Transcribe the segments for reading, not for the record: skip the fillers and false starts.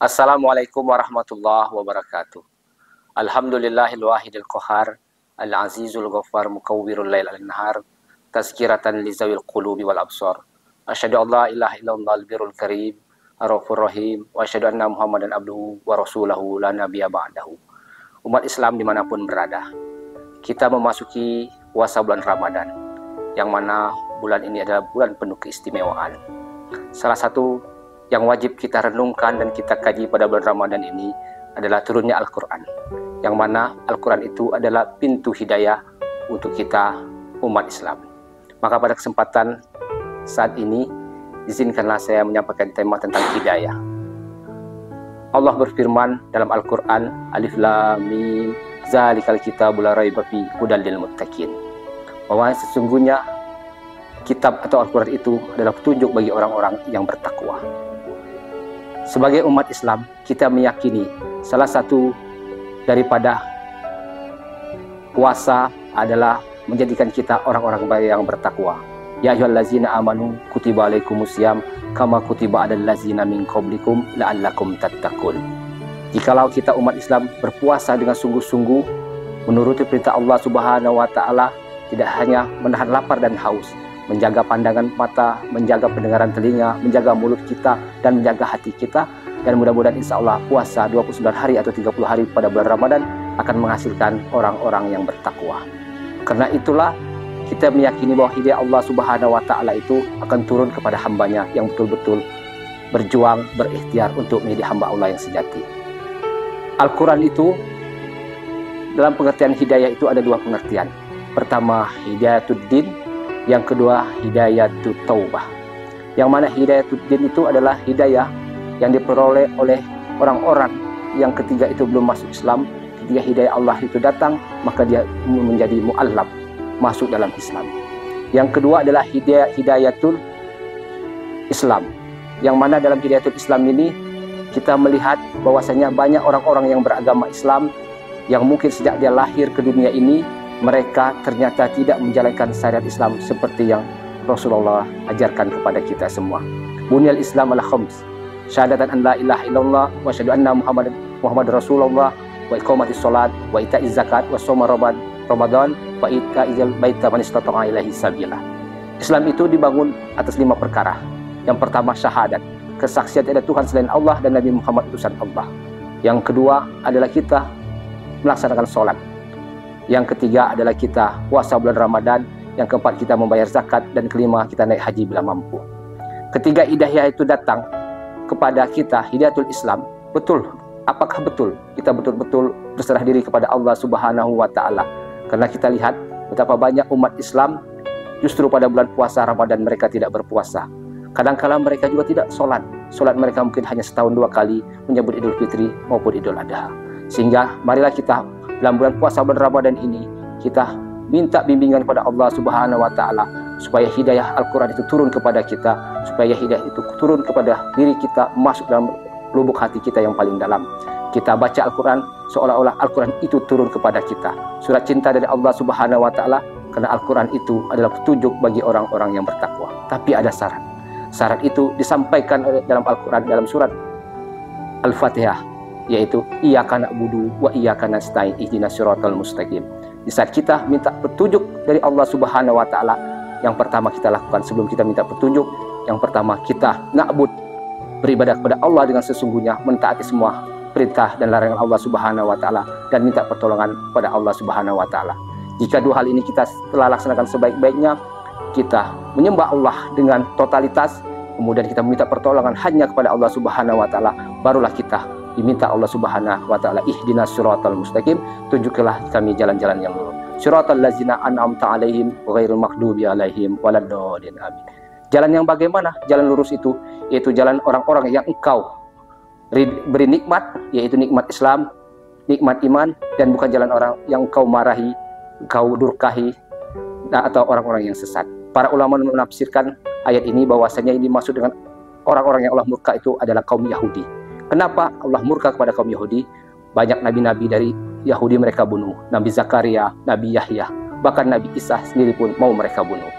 Assalamualaikum warahmatullahi wabarakatuh. Alhamdulillahil wahidil qahar, al-azizul ghaffar mukawwirul lail al-nahar, tazkiratan li zawil qulubi wal absar. Asyhadu an la ilaha illallah al-birrul karim, ar-rahmanur rahim, wa asyhadu anna Muhammadan abduhu wa rasuluhu la nabiyya ba'dahu. Umat Islam dimanapun berada, kita memasuki puasa bulan Ramadan, yang mana bulan ini adalah bulan penuh keistimewaan. Salah satu yang wajib kita renungkan dan kita kaji pada bulan Ramadan ini adalah turunnya Al-Quran, yang mana Al-Quran itu adalah pintu hidayah untuk kita umat Islam. Maka pada kesempatan saat ini, izinkanlah saya menyampaikan tema tentang hidayah. Allah berfirman dalam Al-Quran, Alif Lam Mim, Zalikal kitabul la raiba fihi hudal lil muttaqin, bahwa sesungguhnya kitab atau Al-Quran itu adalah petunjuk bagi orang-orang yang bertakwa. Sebagai umat Islam, kita meyakini salah satu daripada puasa adalah menjadikan kita orang-orang baik yang bertakwa. Ya ayyuhallazina amanu kutiba alaikumusiyam kama kutiba alal ladzina min qablikum la'allakum tattaqun. Jikalau kita umat Islam berpuasa dengan sungguh-sungguh menuruti perintah Allah Subhanahu wa taala, tidak hanya menahan lapar dan haus, menjaga pandangan mata, menjaga pendengaran telinga, menjaga mulut kita, dan menjaga hati kita. Dan mudah-mudahan insya Allah puasa 29 hari atau 30 hari pada bulan Ramadan akan menghasilkan orang-orang yang bertakwa. Karena itulah kita meyakini bahwa hidayah Allah Subhanahu wa taala itu akan turun kepada hambanya yang betul-betul berjuang, berikhtiar untuk menjadi hamba Allah yang sejati. Al-Quran itu dalam pengertian hidayah itu ada dua pengertian. Pertama, hidayatuddin, yang kedua hidayatut taubah. Yang mana hidayatuddin itu adalah hidayah yang diperoleh oleh orang-orang yang ketiga itu belum masuk Islam. Ketika hidayah Allah itu datang, maka dia menjadi mu'allaf, masuk dalam Islam. Yang kedua adalah hidayatul Islam, yang mana dalam hidayatul Islam ini kita melihat bahwasanya banyak orang-orang yang beragama Islam yang mungkin sejak dia lahir ke dunia ini mereka ternyata tidak menjalankan syariat Islam seperti yang Rasulullah ajarkan kepada kita semua. Bunyal Islam ala khams, syahadatan an la ilaha illallah wa asyhadu anna Muhammad Rasulullah, wa iqamatis shalat, wa ita'iz zakat, wa shaum Ramadan, wa ita'izal baita man istata'a ilaihi sabila. Islam itu dibangun atas 5 perkara. Yang pertama syahadat, kesaksian ada Tuhan selain Allah dan Nabi Muhammad utusan Allah. Yang kedua adalah kita melaksanakan sholat. Yang ketiga adalah kita puasa bulan Ramadan. Yang keempat kita membayar zakat. Dan kelima kita naik haji bila mampu. Ketiga hidayah itu datang kepada kita, hidayatul Islam. Betul, apakah betul kita betul-betul berserah diri kepada Allah Subhanahu wa taala? Karena kita lihat betapa banyak umat Islam justru pada bulan puasa Ramadan mereka tidak berpuasa. Kadang-kala mereka juga tidak sholat. Sholat mereka mungkin hanya setahun 2 kali, menyambut Idul Fitri maupun Idul Adha. Sehingga marilah kita dalam bulan puasa bulan Ramadan ini kita minta bimbingan kepada Allah Subhanahu wa taala supaya hidayah Al-Quran itu turun kepada kita, supaya hidayah itu turun kepada diri kita, masuk dalam lubuk hati kita yang paling dalam. Kita baca Al-Quran seolah-olah Al-Quran itu turun kepada kita. Surat cinta dari Allah Subhanahu wa taala, karena Al-Quran itu adalah petunjuk bagi orang-orang yang bertakwa. Tapi ada syarat. Syarat itu disampaikan dalam Al-Quran dalam surat Al-Fatihah, yaitu iyyaka na'budu wa iyyaka nasta'in ihdinas siratal mustaqim. Di saat kita minta petunjuk dari Allah Subhanahu wa taala, yang pertama kita lakukan sebelum kita minta petunjuk, yang pertama kita na'bud, beribadah kepada Allah dengan sesungguhnya, mentaati semua perintah dan larangan Allah Subhanahu wa taala, dan minta pertolongan pada Allah Subhanahu wa taala. Jika dua hal ini kita telah laksanakan sebaik-baiknya, kita menyembah Allah dengan totalitas, kemudian kita meminta pertolongan hanya kepada Allah Subhanahu wa taala, barulah kita diminta Allah Subhanahu wa taala ihdinas siratal mustaqim, tunjukkanlah kami jalan-jalan yang lurus. Siratal ladzina an'amta 'alaihim ghairil maghdubi 'alaihim waladdallin. Amin. Jalan yang bagaimana? Jalan lurus itu yaitu jalan orang-orang yang engkau beri nikmat, yaitu nikmat Islam, nikmat iman, dan bukan jalan orang yang engkau marahi, engkau durkahi, atau orang-orang yang sesat. Para ulama menafsirkan ayat ini bahwasanya ini maksud dengan orang-orang yang Allah murka itu adalah kaum Yahudi. Kenapa Allah murka kepada kaum Yahudi? Banyak nabi-nabi dari Yahudi mereka bunuh. Nabi Zakaria, Nabi Yahya, bahkan Nabi Isa sendiri pun mau mereka bunuh.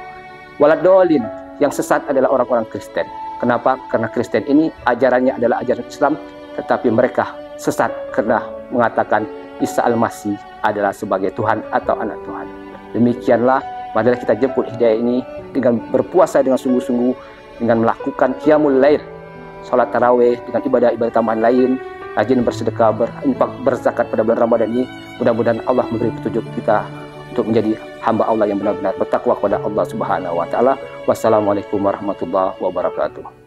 Waladolin, yang sesat adalah orang-orang Kristen. Kenapa? Karena Kristen ini ajarannya adalah ajaran Islam, tetapi mereka sesat karena mengatakan Isa Al-Masih adalah sebagai Tuhan atau anak Tuhan. Demikianlah, marilah kita jemput hidayah ini dengan berpuasa dengan sungguh-sungguh, dengan melakukan qiyamul lail, salat tarawih, dengan ibadah-ibadah tambahan lain, rajin bersedekah, berinfak, berzakat pada bulan Ramadan ini. Mudah-mudahan Allah memberi petunjuk kita untuk menjadi hamba Allah yang benar-benar bertakwa kepada Allah Subhanahu wa taala. Wassalamualaikum warahmatullahi wabarakatuh.